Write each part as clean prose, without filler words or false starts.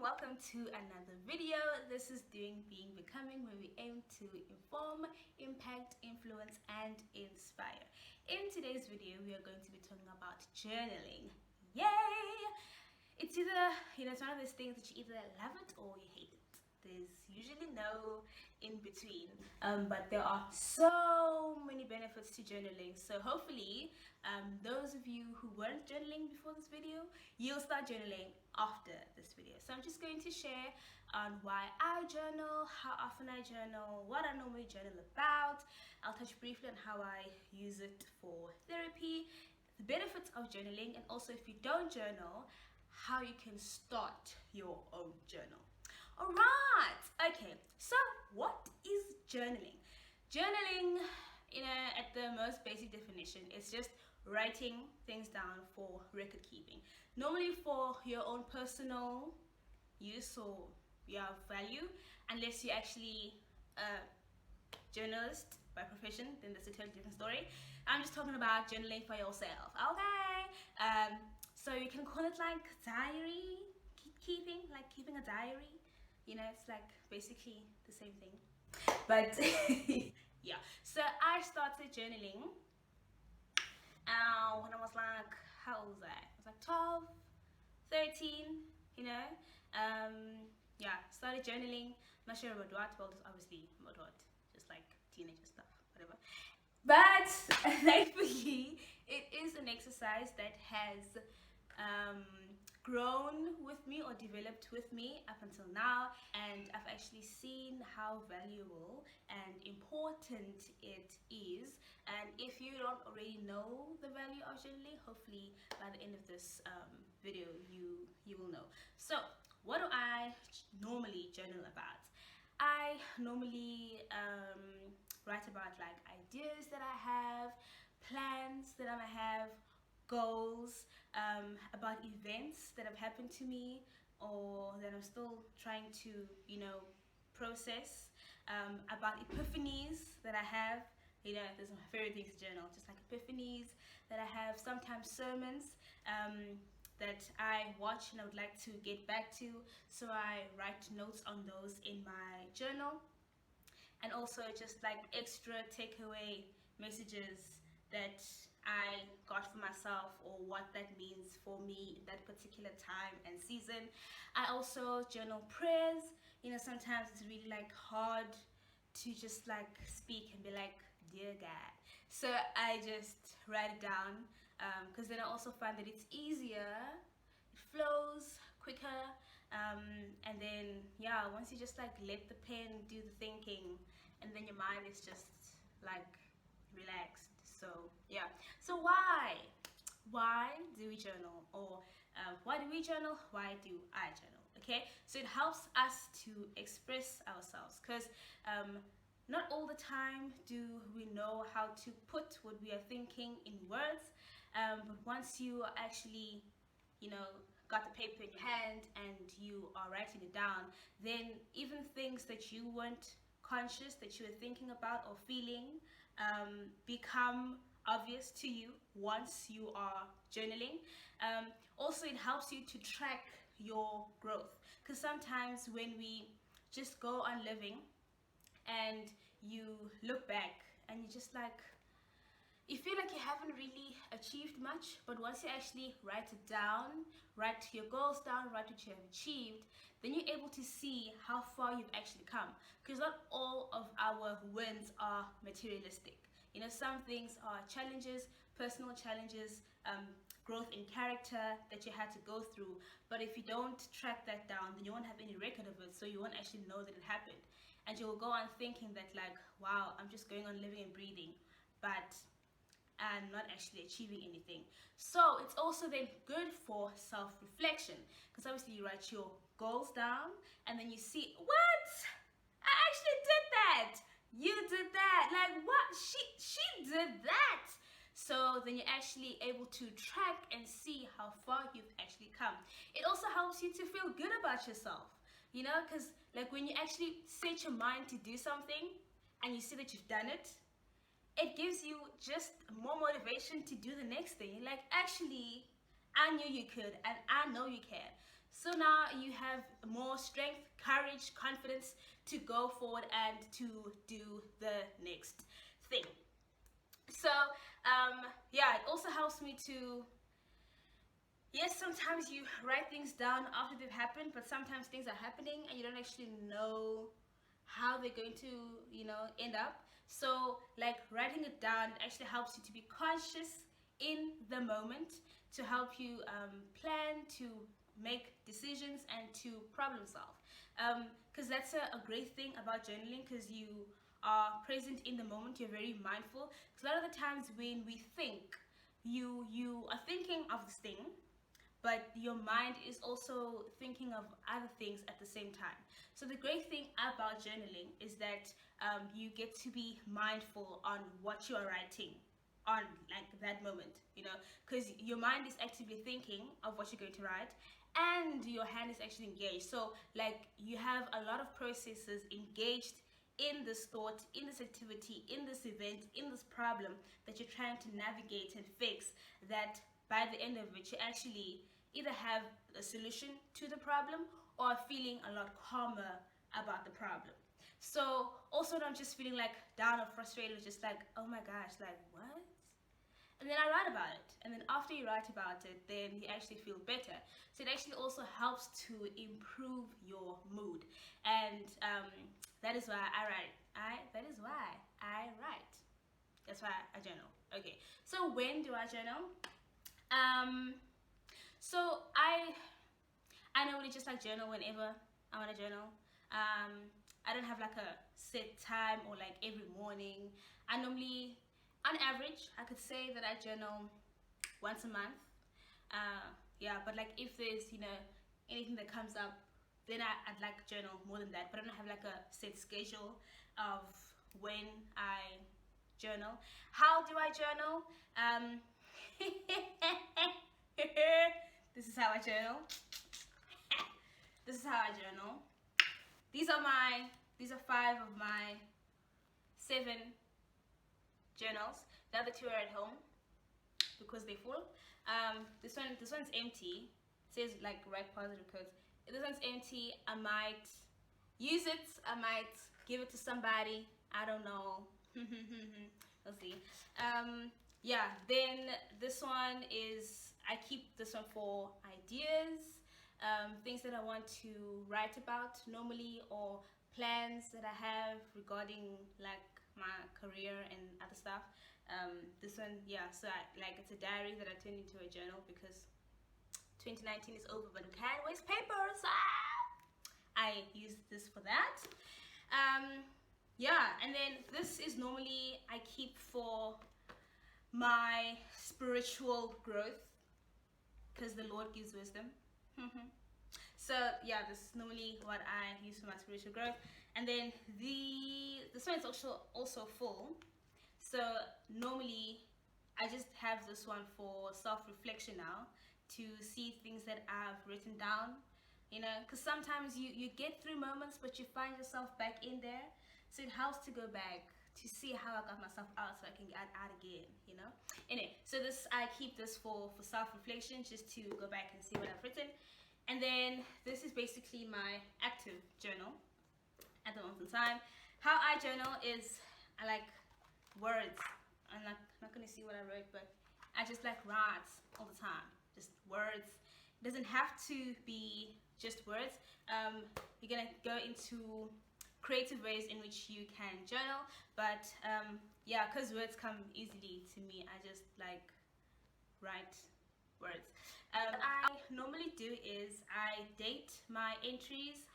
welcome to another video. This is Doing, Being, Becoming, where we aim to inform, impact, influence, and inspire. In today's video, we are going to be talking about journaling. Yay! It's either, it's one of those things that you either love it or you hate it. There's usually no in between, but there are so many benefits to journaling. So hopefully those of you who weren't journaling before this video, you'll start journaling after this video. So I'm just going to share on why I journal, how often I journal, what I normally journal about. I'll touch briefly on how I use it for therapy, the benefits of journaling, and also if you don't journal, how you can start your own journal. Alright, okay, so what is journaling? Journaling, at the most basic definition, it's just writing things down for record keeping. Normally for your own personal use or your value, unless you're actually a journalist by profession, then that's a totally different story. I'm just talking about journaling for yourself, okay? So you can call it like diary keeping, like keeping a diary. It's like basically the same thing. But yeah, so I started journaling when I was like, how old was I? I was like 12, 13, yeah, started journaling. Not sure about what, well, obviously about what, just like teenager stuff, whatever. But thankfully, it is an exercise that has grown with me or developed with me up until now, and I've actually seen how valuable and important it is. And if you don't already know the value of journaling, hopefully by the end of this video you will know. So what do I normally journal about? I normally write about like ideas that I have, plans that I have, goals, about events that have happened to me or that I'm still trying to process, about epiphanies that I have. There's my favorite things to journal, just like epiphanies that I have, sometimes sermons that I watch and I would like to get back to, so I write notes on those in my journal. And also just like extra takeaway messages that I got for myself, or what that means for me in that particular time and season. I also journal prayers. Sometimes it's really like hard to just like speak and be like, dear God. So I just write it down, because then I also find that it's easier, it flows quicker, and then yeah, once you just like let the pen do the thinking, and then your mind is just like relaxed. So yeah, so why do we journal? Or why do we journal? Why do I journal? Okay, so it helps us to express ourselves, because not all the time do we know how to put what we are thinking in words, but once you are actually got the paper in your hand and you are writing it down, then even things that you weren't conscious that you were thinking about or feeling become obvious to you once you are journaling. Also, it helps you to track your growth, because sometimes when we just go on living and you look back and you just like, you feel like you haven't really achieved much, but once you actually write it down, write your goals down, write what you have achieved, then you're able to see how far you've actually come. Because not all of our wins are materialistic. Some things are challenges, personal challenges, growth in character that you had to go through. But if you don't track that down, then you won't have any record of it, so you won't actually know that it happened. And you will go on thinking that like, wow, I'm just going on living and breathing, but I'm not actually achieving anything. So it's also then good for self-reflection, because obviously you write your goals down and then you see, what? I actually did that. You did that. Like, what? She did that. So then you're actually able to track and see how far you've actually come. It also helps you to feel good about yourself, because like when you actually set your mind to do something and you see that you've done it, it gives you just more motivation to do the next thing. Like, actually, I knew you could, and I know you can. So now you have more strength, courage, confidence to go forward and to do the next thing. So yeah, it also helps me to, yes, sometimes you write things down after they've happened, but sometimes things are happening and you don't actually know how they're going to, end up. So like writing it down actually helps you to be conscious in the moment, to help you plan, to make decisions, and to problem solve. Because that's a great thing about journaling, because you are present in the moment, you're very mindful. Because a lot of the times when we think, you are thinking of this thing, but your mind is also thinking of other things at the same time. So the great thing about journaling is that you get to be mindful on what you are writing on, like, that moment, because your mind is actively thinking of what you're going to write, and your hand is actually engaged. So like you have a lot of processes engaged in this thought, in this activity, in this event, in this problem that you're trying to navigate and fix, that by the end of it you actually either have a solution to the problem or feeling a lot calmer about the problem. So also not just feeling like down or frustrated, just like, oh my gosh, like what? And then I write about it. And then after you write about it, then you actually feel better. So it actually also helps to improve your mood. And that is why I write. That is why I write. That's why I journal. Okay. So when do I journal? So I normally just like journal whenever I want to journal. I don't have like a set time or like every morning. I normally, on average, I could say that I journal once a month. Yeah, but like if there's anything that comes up, then I'd like journal more than that. But I don't have like a set schedule of when I journal. How do I journal? This is how I journal. This is how I journal. These are 5 of my 7 journals. The other 2 are at home because they're full. This one's empty. It says like write positive quotes. This one's empty. I might use it. I might give it to somebody. I don't know. We'll see. Yeah. Then this one is, I keep this one for ideas, things that I want to write about normally, or plans that I have regarding like my career and other stuff. This one, yeah, so it's a diary that I turned into a journal because 2019 is over, but we can't waste paper, so I use this for that. Yeah, and then this is normally I keep for my spiritual growth, because the Lord gives wisdom. So yeah, this is normally what I use for my spiritual growth. And then this one is also full. So normally I just have this one for self-reflection now, to see things that I've written down, because sometimes you get through moments but you find yourself back in there. So it helps to go back to see how I got myself out, so I can get out again, Anyway, so I keep this for self-reflection, just to go back and see what I've written. And then this is basically my active journal at the moment in time. How I journal is, I like words. I'm not gonna see what I wrote, but I just like write all the time, just words. It doesn't have to be just words. You're gonna go into creative ways in which you can journal, but yeah, because words come easily to me, I just like write words. What I normally do is I date my entries,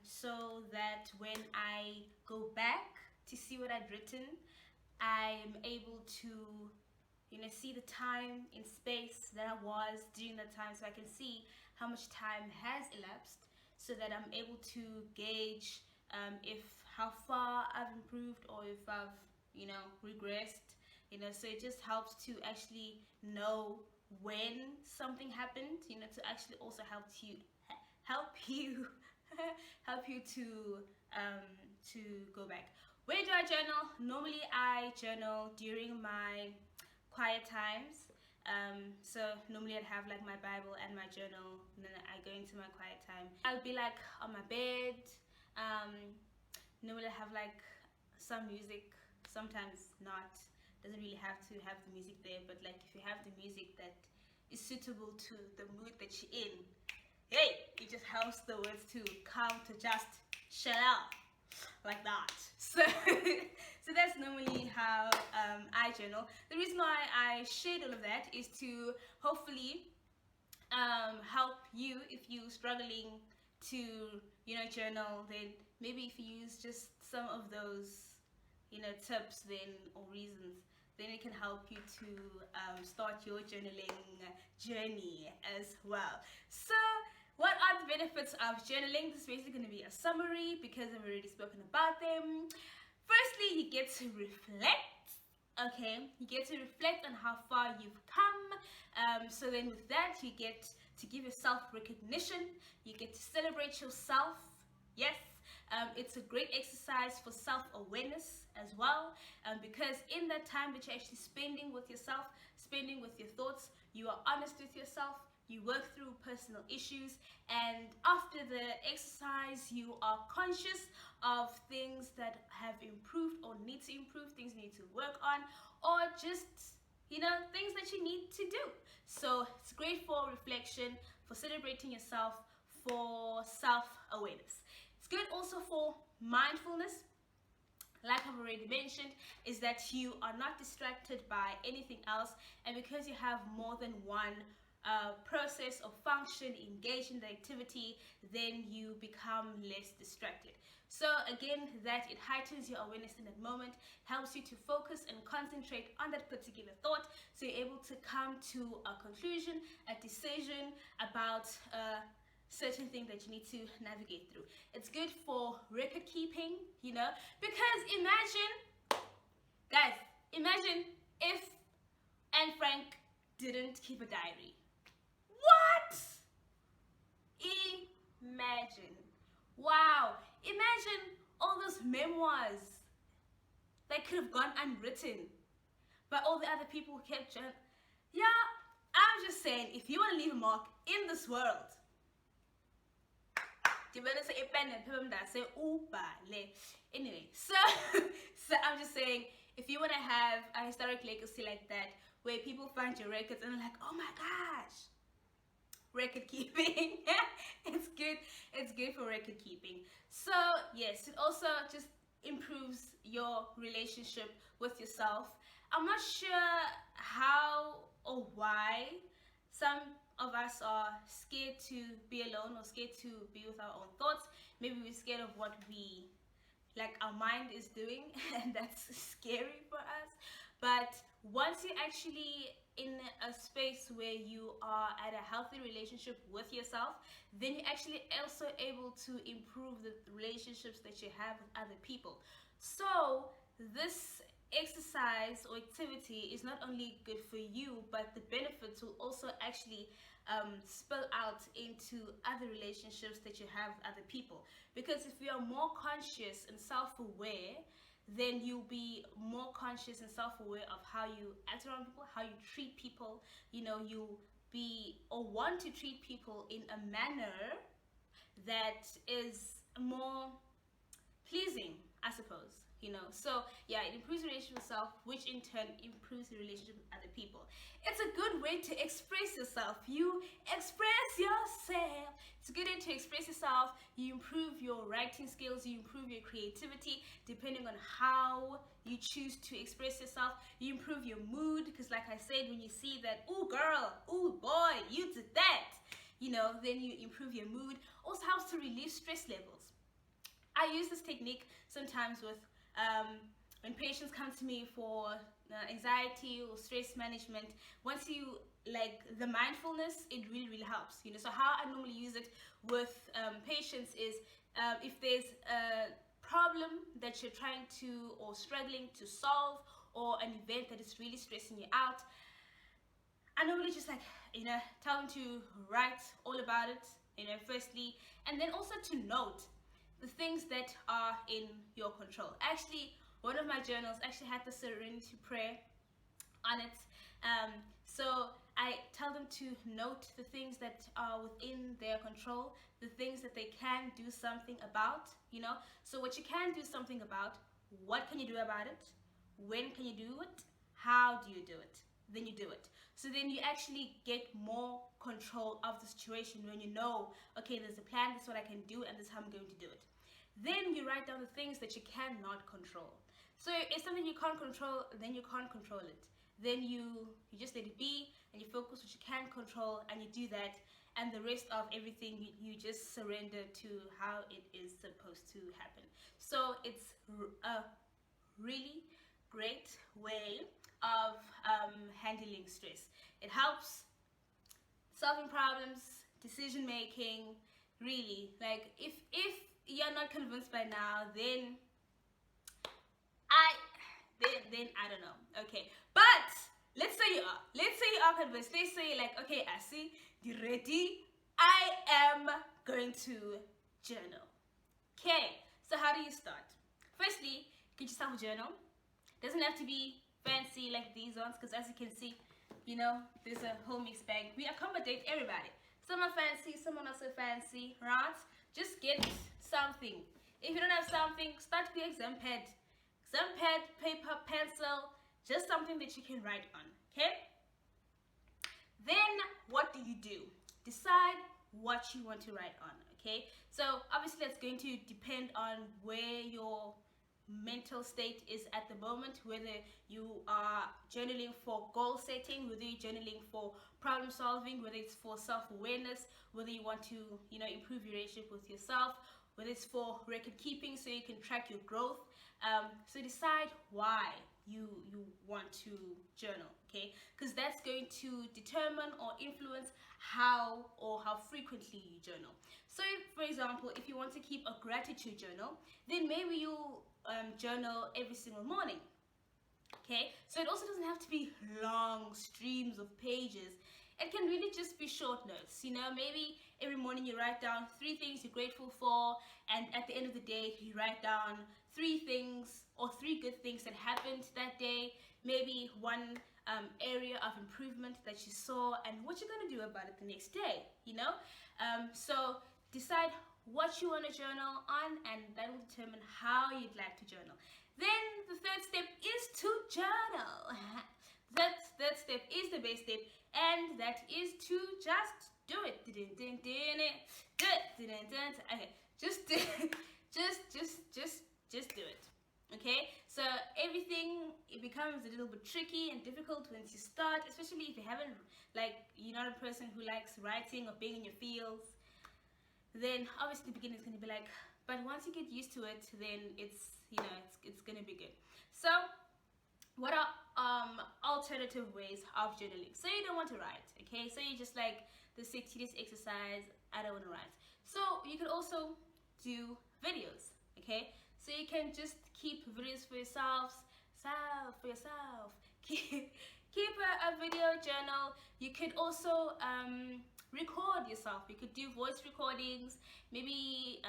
so that when I go back to see what I'd written, I'm able to see the time in space that I was during that time, so I can see how much time has elapsed, so that I'm able to gauge if how far I've improved, or if I've regressed. So it just helps to actually know when something happened, to actually also help you help you to go back. Where do I journal? Normally I journal during my quiet times. So normally I'd have like my Bible and my journal, and then I go into my quiet time. I'll be like on my bed. Normally I have like some music, sometimes not. Doesn't really have to have the music there, but like if you have the music that is suitable to the mood that you're in, hey, it just helps the words to come to just shut out like that. So so that's normally how I journal. The reason why I shared all of that is to hopefully help you if you're struggling to journal. Then maybe if you use just some of those tips then or reasons, then it can help you to start your journaling journey as well. So what are the benefits of journaling? This is basically going to be a summary because I've already spoken about them. Firstly, you get to reflect. Okay, you get to reflect on how far you've come. So then with that, you get to give yourself recognition. You get to celebrate yourself. Yes, it's a great exercise for self-awareness as well, because in that time that you're actually spending with yourself, spending with your thoughts, you are honest with yourself. You work through personal issues, and after the exercise you are conscious of things that have improved or need to improve, things you need to work on, or just things that you need to do. So it's great for reflection, for celebrating yourself, for self-awareness. It's good also for mindfulness. Like I've already mentioned, is that you are not distracted by anything else, and because you have more than one process or function engaged in the activity, then you become less distracted. So again, that it heightens your awareness in that moment, helps you to focus and concentrate on that particular thought, so you're able to come to a conclusion, a decision about certain thing that you need to navigate through. It's good for record keeping, because imagine if Anne Frank didn't keep a diary. What? Imagine. Wow. Imagine all those memoirs that could have gone unwritten by all the other people who kept journal. Yeah, I'm just saying, if you want to leave a mark in this world, anyway, so I'm just saying, if you want to have a historic legacy like that, where people find your records and they're like, oh my gosh, record keeping. It's good for record keeping. So yes, it also just improves your relationship with yourself. I'm not sure how or why some of us are scared to be alone or scared to be with our own thoughts. Maybe we're scared of what our mind is doing, and that's scary for us. But once you're actually in a space where you are at a healthy relationship with yourself, then you're actually also able to improve the relationships that you have with other people. So this exercise or activity is not only good for you, but the benefits will also actually spill out into other relationships that you have with other people. Because if you are more conscious and self-aware, then you'll be more conscious and self-aware of how you act around people, how you treat people. You'll be or want to treat people in a manner that is more pleasing, I suppose. So yeah, it improves the relationship with yourself, which in turn improves the relationship with other people. It's a good way to express yourself. You express yourself. It's a good way to express yourself. You improve your writing skills, you improve your creativity, depending on how you choose to express yourself. You improve your mood, because like I said, when you see that, ooh girl, ooh boy, you did that, then you improve your mood. Also helps to relieve stress levels. I use this technique sometimes with when patients come to me for anxiety or stress management. Once you the mindfulness, it really helps. So how I normally use it with patients is if there's a problem that you're trying to or struggling to solve, or an event that is really stressing you out, I normally just tell them to write all about it, firstly, and then also to note the things that are in your control. Actually, one of my journals actually had the serenity prayer on it, So I tell them to note the things that are within their control, the things that they can do something about, you know. So what you can do something about, what can you do about it? When can you do it? How do you do it? Then you do it. So then you actually get more control of the situation when you know, okay, there's a plan, this is what I can do, and this is how I'm going to do it. Then you write down the things that you cannot control. So if something you can't control, then you can't control it. Then you just let it be, and you focus what you can control, and you do that, and the rest of everything you just surrender to how it is supposed to happen. So it's a really great way of handling stress. It helps solving problems, decision making. Really, like if you're not convinced by now, then I I don't know. Okay, but let's say you are. Let's say you are convinced. Let's say like, okay, I see you ready. I am going to journal. Okay, so how do you start? Firstly, get yourself a journal. Doesn't have to be fancy like these ones, because as you can see, you know, there's a whole mixed bag. We accommodate everybody. Some are fancy, some are not so fancy, right? Just get something. If you don't have something, start with your exam pad. Exam pad, paper, pencil, just something that you can write on, okay? Then what do? Decide what you want to write on, okay? So obviously that's going to depend on where your mental state is at the moment, whether you are journaling for goal setting, whether you're journaling for problem solving, whether it's for self-awareness, whether you want to, you know, improve your relationship with yourself, whether it's for record keeping so you can track your growth. So decide why you want to journal, okay? Because that's going to determine or influence how frequently you journal. So for example, if you want to keep a gratitude journal, then maybe you'll journal every single morning. Okay, so it also doesn't have to be long streams of pages. It can really just be short notes. You know, maybe every morning you write down 3 things you're grateful for, and at the end of the day you write down 3 things or 3 good things that happened that day. Maybe one area of improvement that you saw, and what you're going to do about it the next day. You know, so decide what you want to journal on, and that will determine how you'd like to journal. Then the third step is to journal. That third step is the best step, and that is to just do it. Do it. Okay, just do it. Okay, so everything, it becomes a little bit tricky and difficult once you start, especially if you haven't, like, you're not a person who likes writing or being in your fields. Then obviously the beginning is going to be like, but once you get used to it, then it's, you know, it's going to be good. So what are alternative ways of journaling? So you don't want to write, okay? So you just like the 60 days exercise, I don't want to write. So you could also do videos, okay? So you can just keep videos for yourself. Keep a video journal. You could also record yourself. You could do voice recordings. Maybe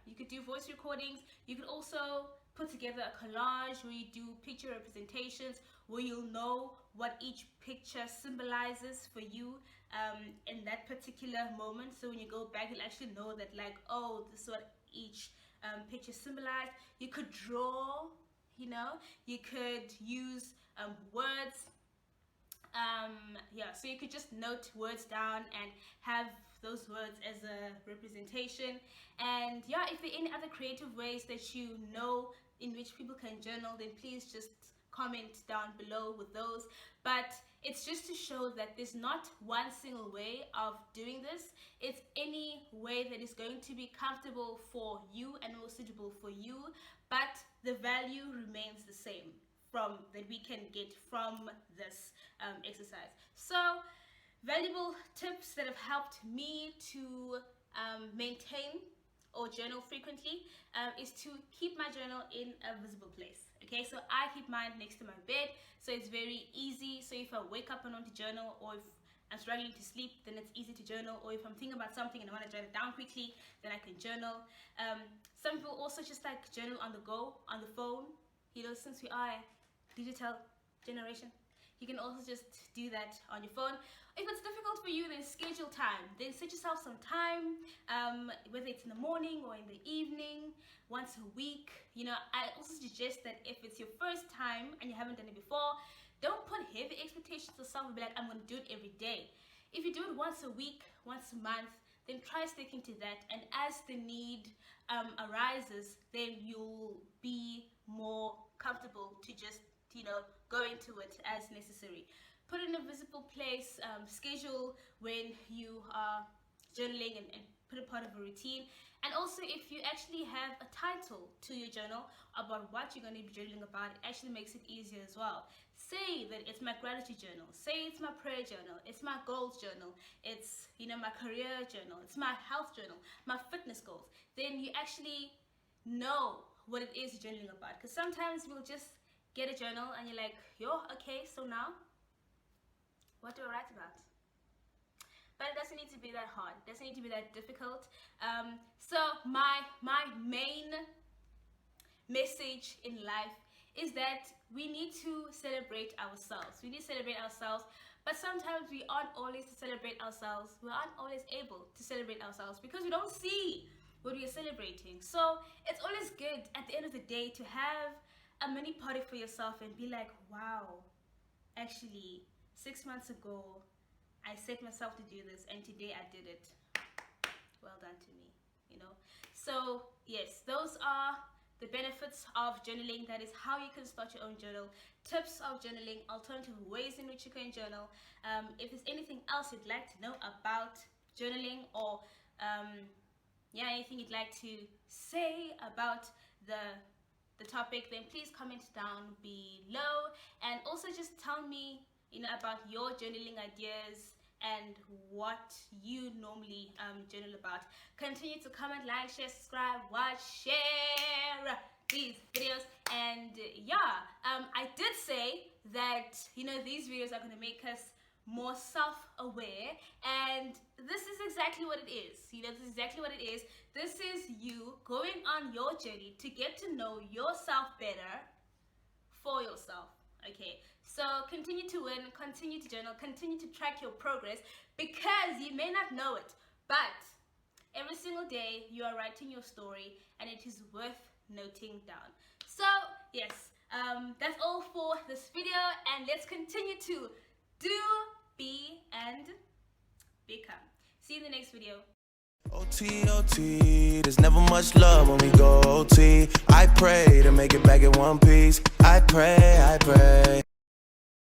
you could do voice recordings. You could also put together a collage where you do picture representations, where you'll know what each picture symbolizes for you in that particular moment. So when you go back, you'll actually know that, like, oh, this is what each picture symbolized. You could draw, you know, you could use words. So you could just note words down and have those words as a representation. And yeah, if there are any other creative ways that you know in which people can journal, then please just comment down below with those. But it's just to show that there's not one single way of doing this. It's any way that is going to be comfortable for you and more suitable for you, but the value remains the same that we can get from this exercise. So valuable tips that have helped me to maintain or journal frequently is to keep my journal in a visible place. Okay, so I keep mine next to my bed, so it's very easy. So if I wake up and want to journal, or if I'm struggling to sleep, then it's easy to journal. Or if I'm thinking about something and I want to jot it down quickly, then I can journal. Some people also just like journal on the go, on the phone. You know, since we are a digital generation, You can also just do that on your phone. If it's difficult for you, then schedule time. Then set yourself some time, whether it's in the morning or in the evening, once a week. You know, I also suggest that if it's your first time and you haven't done it before, don't put heavy expectations on yourself and be like, I'm going to do it every day. If you do it once a week, once a month, then try sticking to that. And as the need arises, then you'll be more comfortable to just, you know, go into it as necessary. Put in a visible place, schedule when you are journaling and put it part of a routine. And also, if you actually have a title to your journal about what you're going to be journaling about, it actually makes it easier as well. Say that it's my gratitude journal, say it's my prayer journal, it's my goals journal, it's, you know, my career journal, it's my health journal, my fitness goals. Then you actually know what it is you're journaling about. Because sometimes we'll just get a journal and you're like, yo, okay, so now what do I write about? But it doesn't need to be that hard. It doesn't need to be that difficult. So my main message in life is that we need to celebrate ourselves. We need to celebrate ourselves, but sometimes we aren't always to celebrate ourselves. We aren't always able to celebrate ourselves because we don't see what we are celebrating. So it's always good at the end of the day to have a mini party for yourself and be like, wow, actually, 6 months ago, I set myself to do this, and today I did it. Well done to me, you know. So yes, those are the benefits of journaling. That is how you can start your own journal. Tips of journaling, alternative ways in which you can journal. If there's anything else you'd like to know about journaling, or anything you'd like to say about the topic, then please comment down below. And also just tell me, you know, about your journaling ideas and what you normally journal about. Continue to comment, like, share, subscribe, watch, share these videos. And I did say that, you know, these videos are going to make us more self-aware, and this is exactly what it is. You know, this is exactly what it is. This is you going on your journey to get to know yourself better for yourself. Okay, so continue to win, continue to journal, continue to track your progress, because you may not know it, but every single day you are writing your story, and it is worth noting down. So yes, that's all for this video, and let's continue to do, be, and become. See you in the next video. OT, OT, there's never much love when we go OT. I pray to make it back in one piece. I pray.